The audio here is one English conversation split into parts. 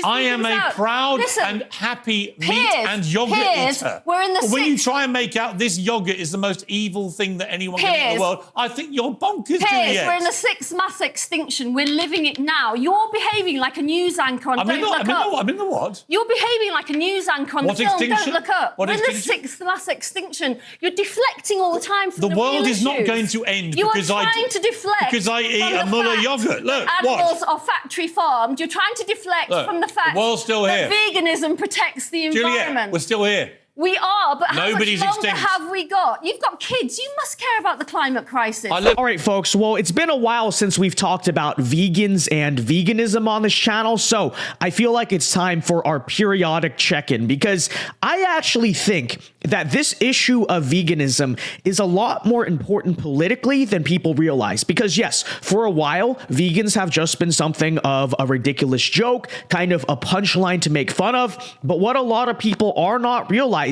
patches. I am a proud and happy meat and yogurt eater. We're in the but when you try and make out this yogurt is the most evil thing that anyone can eat in the world, I think you're bonkers, Juliet. We're in the sixth mass extinction. We're living it now. You're behaving like a news anchor on Don't Look Up. I'm in the what? You're behaving like a news anchor on the film Don't Look Up. We're in the sixth mass extinction. You're deflecting all the time from the world is not going to end because I eat a Muller yogurt. Look, animals are factory farmed. You're trying to deflect from the fact that veganism protects the environment. Juliet, we're still here. We are, but how Nobody's much longer extinct. have we got? You've got kids. You must care about the climate crisis. All right, folks. Well, it's been a while since we've talked about vegans and veganism on this channel, so I feel like it's time for our periodic check-in because I actually think that this issue of veganism is a lot more important politically than people realize. Because yes, for a while, vegans have just been something of a ridiculous joke, kind of a punchline to make fun of. But what a lot of people are not realizing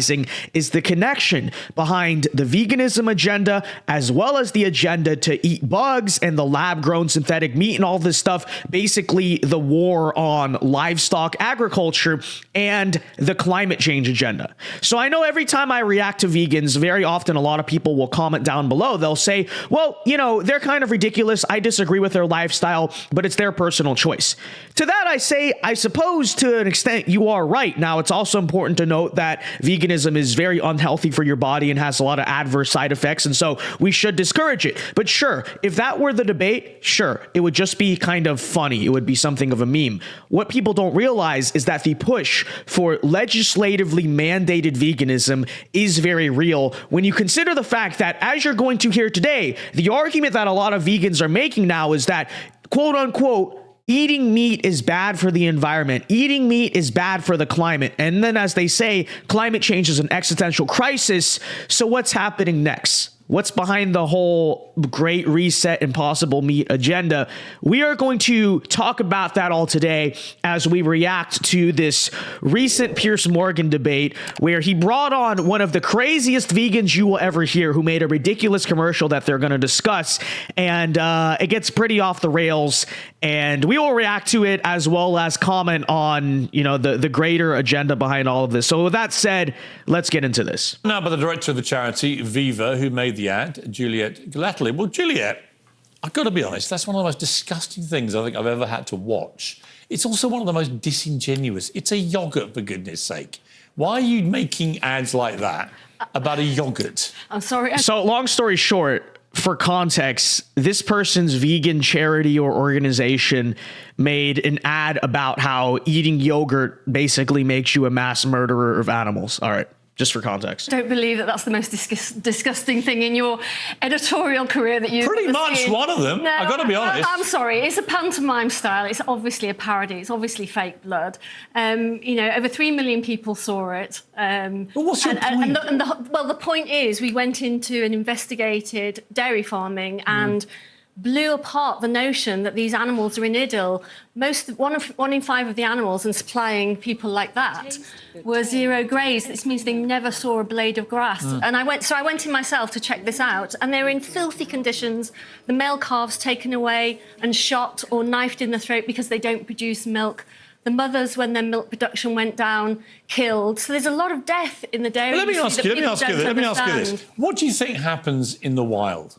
is the connection behind the veganism agenda, as well as the agenda to eat bugs and the lab-grown synthetic meat and all this stuff, basically the war on livestock agriculture and the climate change agenda. So I know every time I react to vegans, very often a lot of people will comment down below. They'll say, well, you know, they're kind of ridiculous. I disagree with their lifestyle, but it's their personal choice. To that I say, I suppose to an extent you are right. Now, it's also important to note that veganism is very unhealthy for your body and has a lot of adverse side effects, and so we should discourage it. But sure, if that were the debate, sure, it would just be kind of funny. It would be something of a meme. What people don't realize is that the push for legislatively mandated veganism is very real when you consider the fact that, as you're going to hear today, the argument that a lot of vegans are making now is that, quote unquote, eating meat is bad for the environment. Eating meat is bad for the climate. And then, as they say, climate change is an existential crisis. So what's happening next? What's behind the whole Great Reset Impossible Meat agenda? We are going to talk about that all today as we react to this recent Piers Morgan debate where he brought on one of the craziest vegans you will ever hear, who made a ridiculous commercial that they're going to discuss. And it gets pretty off the rails. And we will react to it as well as comment on, you know, the greater agenda behind all of this. So with that said, let's get into this. Now by the director of the charity, Viva, who made the ad, Juliet Glatterly. Well, Juliet, I've got to be honest, that's one of the most disgusting things I think I've ever had to watch. It's also one of the most disingenuous. It's a yogurt, for goodness sake. Why are you making ads like that about a yogurt? I'm sorry. So long story short, for context, this person's vegan charity or organization made an ad about how eating yogurt basically makes you a mass murderer of animals. All right. Just for context. Don't believe that that's the most disgusting thing in your editorial career that you've Pretty much seen. One of them, I've got to be honest. I'm sorry, it's a pantomime style. It's obviously a parody. It's obviously fake blood. You know, over 3 million people saw it. Well, what's your point? Well, the point is we went into and investigated dairy farming and blew apart the notion that these animals are in idyll. One in 5 of the animals, and supplying people like that, were zero graze. This means they never saw a blade of grass. And I went in myself to check this out, and they're in filthy conditions. The male calves taken away and shot or knifed in the throat because they don't produce milk. The mothers, when their milk production went down, killed. So there's a lot of death in the dairy. Well, let me ask you this. What do you think happens in the wild?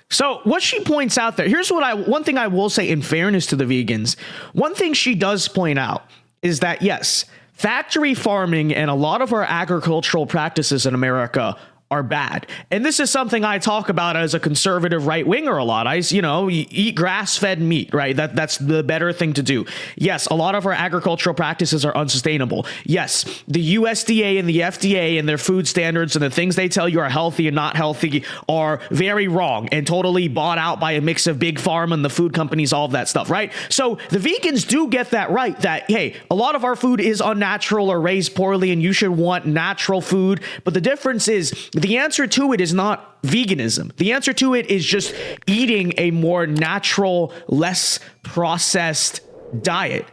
So what she points out there, here's one thing I will say in fairness to the vegans. One thing she does point out is that, yes, factory farming and a lot of our agricultural practices in America are bad. And this is something I talk about as a conservative right-winger a lot. You eat grass-fed meat, right? That's the better thing to do. Yes, a lot of our agricultural practices are unsustainable. Yes, the USDA and the FDA and their food standards and the things they tell you are healthy and not healthy are very wrong and totally bought out by a mix of big pharma and the food companies, all of that stuff, right? So the vegans do get that right, that, hey, a lot of our food is unnatural or raised poorly and you should want natural food. But the difference is, the answer to it is not veganism. The answer to it is just eating a more natural, less processed diet.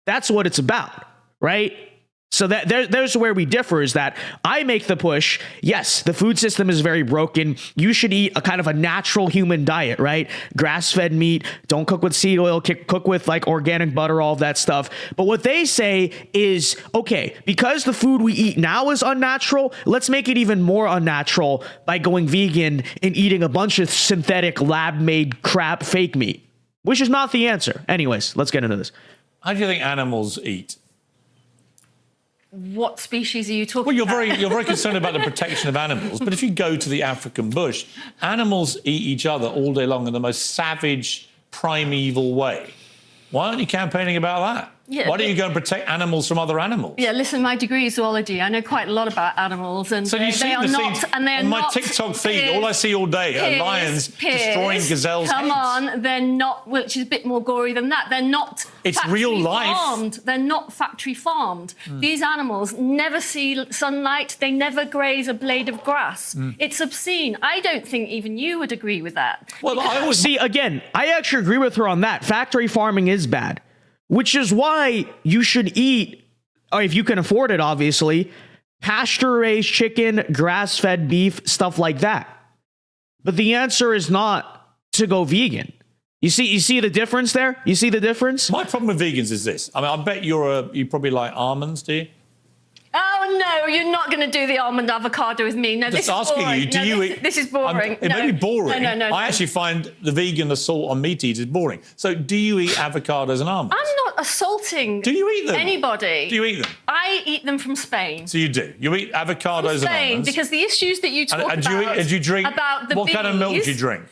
That's what it's about, right? So there's where we differ, is that I make the push. Yes, the food system is very broken. You should eat a kind of a natural human diet, right? Grass-fed meat, don't cook with seed oil, cook with like organic butter, all of that stuff. But what they say is, okay, because the food we eat now is unnatural, let's make it even more unnatural by going vegan and eating a bunch of synthetic lab-made crap fake meat, which is not the answer. Anyways, let's get into this. How do you think animals eat? What species are you talking Well, about? you're very concerned about the protection of animals, but if you go to the African bush, animals eat each other all day long in the most savage, primeval way. Why aren't you campaigning about that? Yeah, Why don't you go and protect animals from other animals? Yeah, listen, my degree is zoology. I know quite a lot about animals, and So they are not. And they're on my not, TikTok feed, all I see all day are lions destroying gazelles' Come heads. on, they're not. Which is a bit more gory than that. They're not. It's real life. Farmed. They're not factory farmed. These animals never see sunlight. They never graze a blade of grass. It's obscene. I don't think even you would agree with that. Well, I always See, again, I actually agree with her on that. Factory farming is bad, which is why you should eat, or if you can afford it, obviously, pasture-raised chicken, grass-fed beef, stuff like that. But the answer is not to go vegan. You see the difference there? You see the difference? My problem with vegans is this. I mean, I bet you probably like almonds, do you? Oh no, you're not going to do the almond avocado with me. No, Just this is asking boring. you, do No, you this, eat... This is boring. It may be boring. No. I actually find the vegan assault on meat eaters boring. So do you eat avocados and almonds? I'm not assaulting. Do you eat them? Anybody. Do you eat them? I eat them from Spain. So you do. You eat avocados and almonds. Because the issues that you talk about. And do you drink... About the what kind of milk bees, do you drink?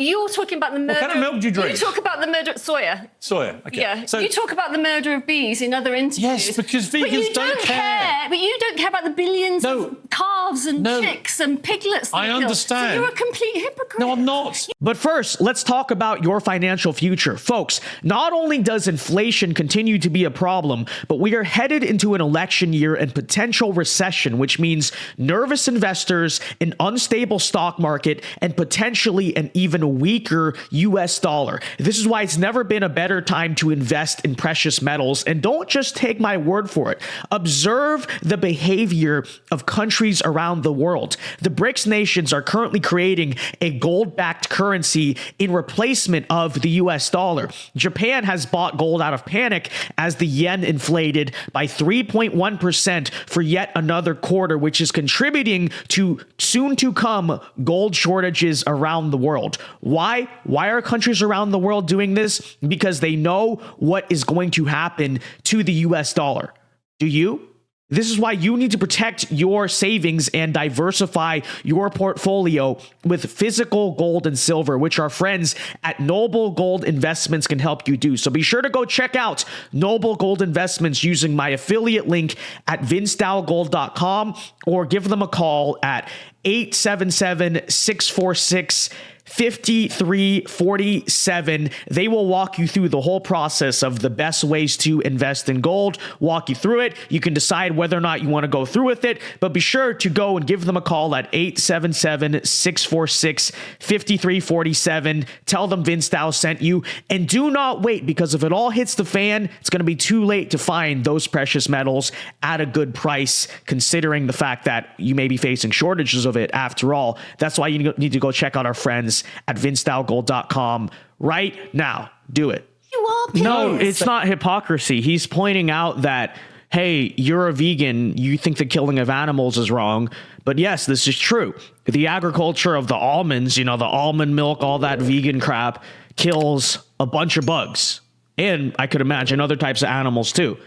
You're talking about the murder. What kind of milk do you drink? You talk about the murder. Soya. Soya, okay. Yeah. So, you talk about the murder of bees in other interviews. Yes, because vegans but you don't care. But you don't care about the billions of calves and chicks and piglets. I understand. So you're a complete hypocrite. No, I'm not. But first, let's talk about your financial future. Folks, not only does inflation continue to be a problem, but we are headed into an election year and potential recession, which means nervous investors, an unstable stock market, and potentially an even weaker US dollar. This is why it's never been a better time to invest in precious metals. And don't just take my word for it. Observe the behavior of countries around the world. The BRICS nations are currently creating a gold-backed currency in replacement of the US dollar. Japan has bought gold out of panic as the yen inflated by 3.1% for yet another quarter, which is contributing to soon-to-come gold shortages around the world. Why? Why are countries around the world doing this? Because they know what is going to happen to the US dollar. Do you? This is why you need to protect your savings and diversify your portfolio with physical gold and silver, which our friends at Noble Gold Investments can help you do. So be sure to go check out Noble Gold Investments using my affiliate link at thevincedao.com or give them a call at 877-646-5347. They will walk you through the whole process of the best ways to invest in gold, walk you through it. You can decide whether or not you want to go through with it, but be sure to go and give them a call at 877-646-5347. Tell them Vince Dow sent you, and do not wait, because if it all hits the fan, it's going to be too late to find those precious metals at a good price, considering the fact that you may be facing shortages of it after all. That's why you need to go check out our friends at vincedalegold.com right now. Do it. You are. No, it's not hypocrisy. He's pointing out that, hey, you're a vegan, you think the killing of animals is wrong. But yes, this is true. The agriculture of the almonds, the almond milk, all that vegan crap, kills a bunch of bugs. And I could imagine other types of animals too.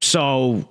So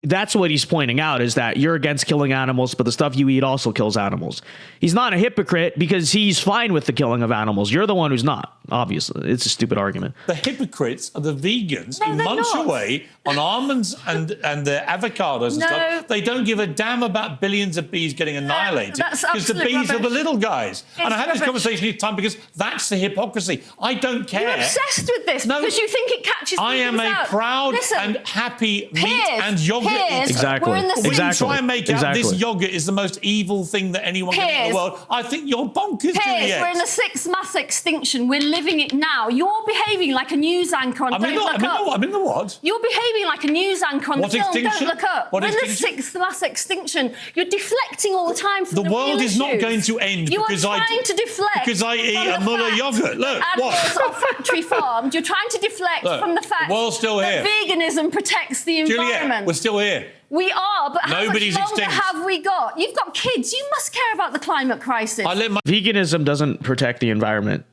that's what he's pointing out, is that you're against killing animals, but the stuff you eat also kills animals. He's not a hypocrite because he's fine with the killing of animals. You're the one who's not, obviously. It's a stupid argument. The hypocrites are the vegans who munch away on almonds and their avocados and stuff. They don't give a damn about billions of bees getting annihilated because the bees are the little guys. And I had this conversation each time because that's the hypocrisy. I don't care. You're obsessed with this because you think it catches I am a out. proud and happy meat and yogurt yogurt Piers, eater. Exactly. we're in the When Exactly. you try and make out Exactly. this yogurt is the most evil thing that anyone can do in Piers. the world, I think you're bonkers, Piers, Juliet. we're in the sixth mass extinction. We're living it now. You're behaving like a news anchor on I'm in Don't Look Up. I'm in the what? You're behaving like a news anchor on What the film extinction? Don't Look Up. What We're in the extinction? sixth mass extinction. You're deflecting all the time from The the world real is not issues. going to end You because are trying to deflect because I eat from a the Muller fact yogurt. Look, that what? animals are factory farmed. You're trying to deflect Look, from the fact the world's still that here. veganism protects the Juliet, environment. we're still here. We are, but how Nobody's much longer extinct. have we got? You've got kids. You must care about the climate crisis. I let my Veganism doesn't protect the environment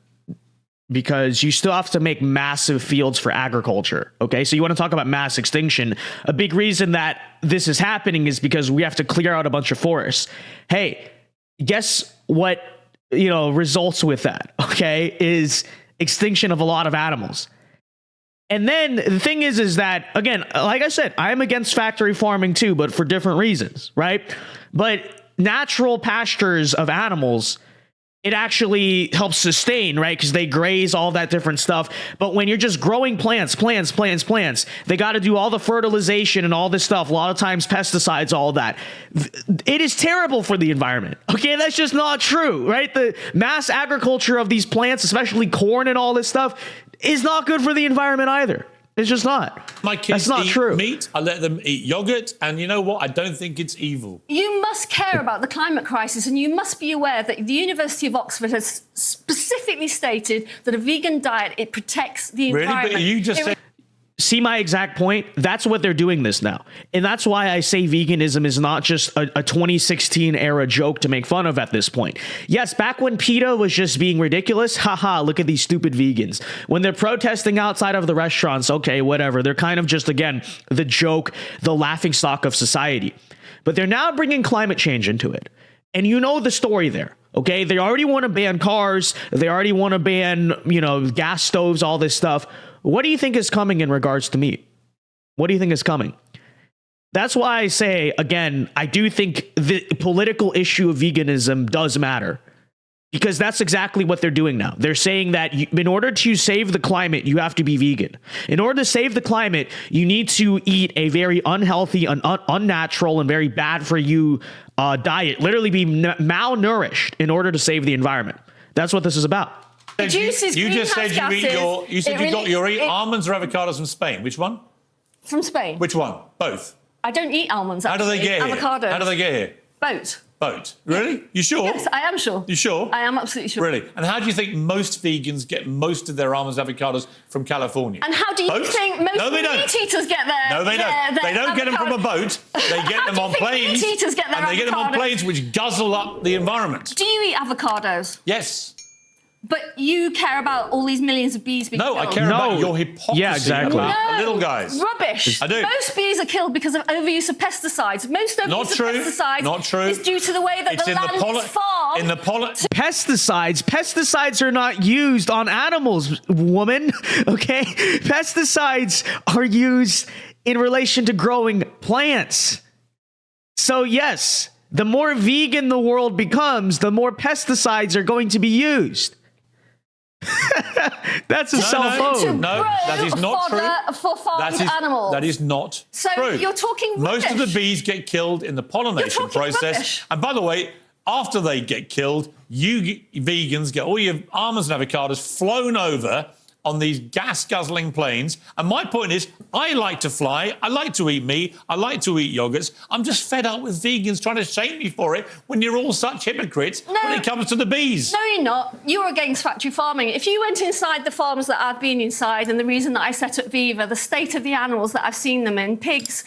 because you still have to make massive fields for agriculture. Okay, so you want to talk about mass extinction. A big reason that this is happening is because we have to clear out a bunch of forests. Hey, guess what, results with that, okay, is extinction of a lot of animals. And then the thing is that, again, like I said, I'm against factory farming too, but for different reasons, right? But natural pastures of animals, it actually helps sustain, right? Because they graze all that different stuff. But when you're just growing plants, they got to do all the fertilization and all this stuff. A lot of times pesticides, all that. It is terrible for the environment. Okay, that's just not true, right? The mass agriculture of these plants, especially corn and all this stuff, is not good for the environment either. It's just not. My kids That's not eat true. meat. I let them eat yogurt, and you know what? I don't think it's evil. You must care about the climate crisis, and you must be aware that the University of Oxford has specifically stated that a vegan diet, it protects the Really? environment. But you just said See my exact point? That's what they're doing this now. And that's why I say veganism is not just a 2016 era joke to make fun of at this point. Yes, back when PETA was just being ridiculous, haha, look at these stupid vegans. When they're protesting outside of the restaurants, okay, whatever. They're kind of just, again, the joke, the laughingstock of society. But they're now bringing climate change into it. And you know the story there. Okay, they already want to ban cars. They already want to ban, gas stoves, all this stuff. What do you think is coming in regards to meat? What do you think is coming? That's why I say, again, I do think the political issue of veganism does matter. Because that's exactly what they're doing now. They're saying that in order to save the climate, you have to be vegan. In order to save the climate, you need to eat a very unhealthy, unnatural, and very bad for you diet. Literally be malnourished in order to save the environment. That's what this is about. Reduces you just said greenhouse you said gases. you eat almonds or avocados from Spain. Which one? From Spain. Which one? Both. I don't eat almonds. How do they get here? Avocados. How do they get here? Boat. Boat. Really? You sure? Yes, I am sure. You sure? I am absolutely sure. Really? And how do you think most vegans get most of their almonds and avocados from California? And how do you Boat? think most No, they don't. meat eaters get their No, they don't. They don't get them from a boat. They get How them do you on think planes. meat eaters get their And they get them on avocados? planes which guzzle up the environment. Do you eat avocados? Yes. But you care about all these millions of bees being No, I killed. care about No. your hypocrisy Yeah, exactly. about the No, little guys. Rubbish. I do. Most bees are killed because of overuse of pesticides. Most overuse Not of true. pesticides Not true. is due to the way that It's the in the land pollen. is farmed. In the pollen. Pesticides are not used on animals, woman. Okay? Pesticides are used in relation to growing plants. So yes, the more vegan the world becomes, the more pesticides are going to be used. That's a cell phone. No, that is not true. For farmed animals. That is not So true. you're talking Most of the rubbish. bees get killed in the pollination You're talking process. rubbish. And by the way, after they get killed, you vegans get all your almonds and avocados flown over on these gas-guzzling planes. And my point is, I like to fly, I like to eat meat, I like to eat yogurts. I'm just fed up with vegans trying to shame me for it when you're all such hypocrites when it comes to the bees. No, you're not. You're against factory farming. If you went inside the farms that I've been inside, and the reason that I set up Viva, the state of the animals that I've seen them in, pigs,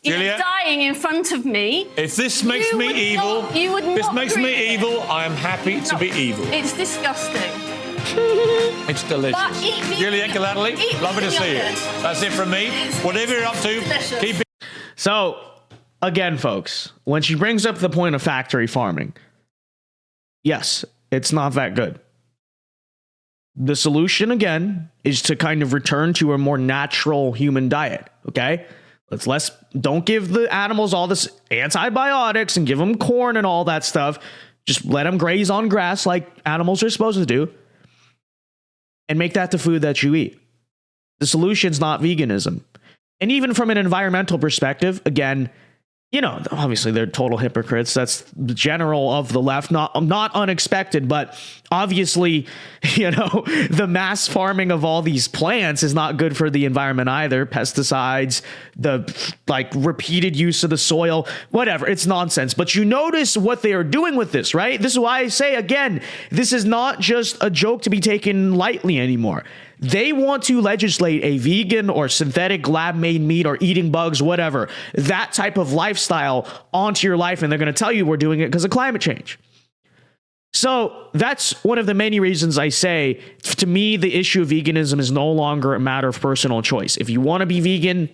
Juliet, dying in front of me. If this makes me evil, I am happy to be evil. It's disgusting. It's delicious. But eat vegan Juliet Galately, eat lovely to vegan see you. yogurt. That's it from me. Whatever you're up to, delicious. keep it. So, again, folks, when she brings up the point of factory farming, yes, it's not that good. The solution, again, is to kind of return to a more natural human diet, okay? Don't give the animals all this antibiotics and give them corn and all that stuff. Just let them graze on grass like animals are supposed to do. And make that the food that you eat. The solution's not veganism. And even from an environmental perspective, again, you know, obviously they're total hypocrites. That's the general of the left, not unexpected, but obviously, you know, the mass farming of all these plants is not good for the environment either. Pesticides, the like repeated use of the soil, whatever, it's nonsense. But you notice what they are doing with this, right? This is why I say, again, this is not just a joke to be taken lightly anymore. They want to legislate a vegan or synthetic lab-made meat or eating bugs, whatever, that type of lifestyle onto your life. And they're going to tell you we're doing it because of climate change. So that's one of the many reasons I say, to me, the issue of veganism is no longer a matter of personal choice. If you want to be vegan,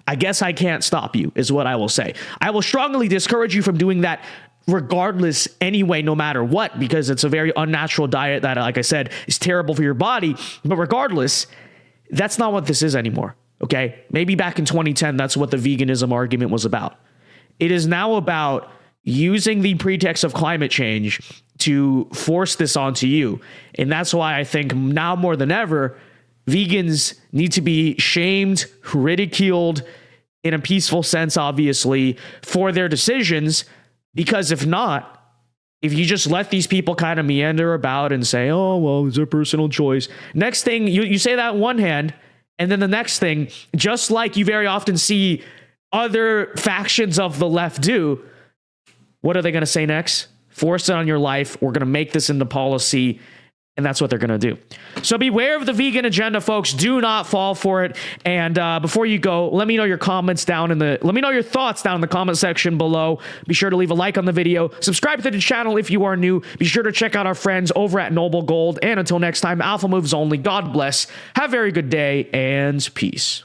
I guess I can't stop you, is what I will say. I will strongly discourage you from doing that regardless anyway, no matter what, because it's a very unnatural diet that, like I said, is terrible for your body. But regardless, that's not what this is anymore. Okay. Maybe back in 2010, that's what the veganism argument was about. It is now about using the pretext of climate change to force this onto you. And that's why I think now more than ever, vegans need to be shamed, ridiculed in a peaceful sense, obviously, for their decisions. Because if not, if you just let these people kind of meander about and say, oh, well, it's their personal choice. Next thing, you say that in one hand, and then the next thing, just like you very often see other factions of the left do, what are they going to say next? Force it on your life. We're going to make this into policy. And that's what they're going to do. So beware of the vegan agenda, folks. Do not fall for it. And before you go, let me know your comments let me know your thoughts down in the comment section below. Be sure to leave a like on the video. Subscribe to the channel if you are new. Be sure to check out our friends over at Noble Gold. And until next time, Alpha Moves only. God bless. Have a very good day and peace.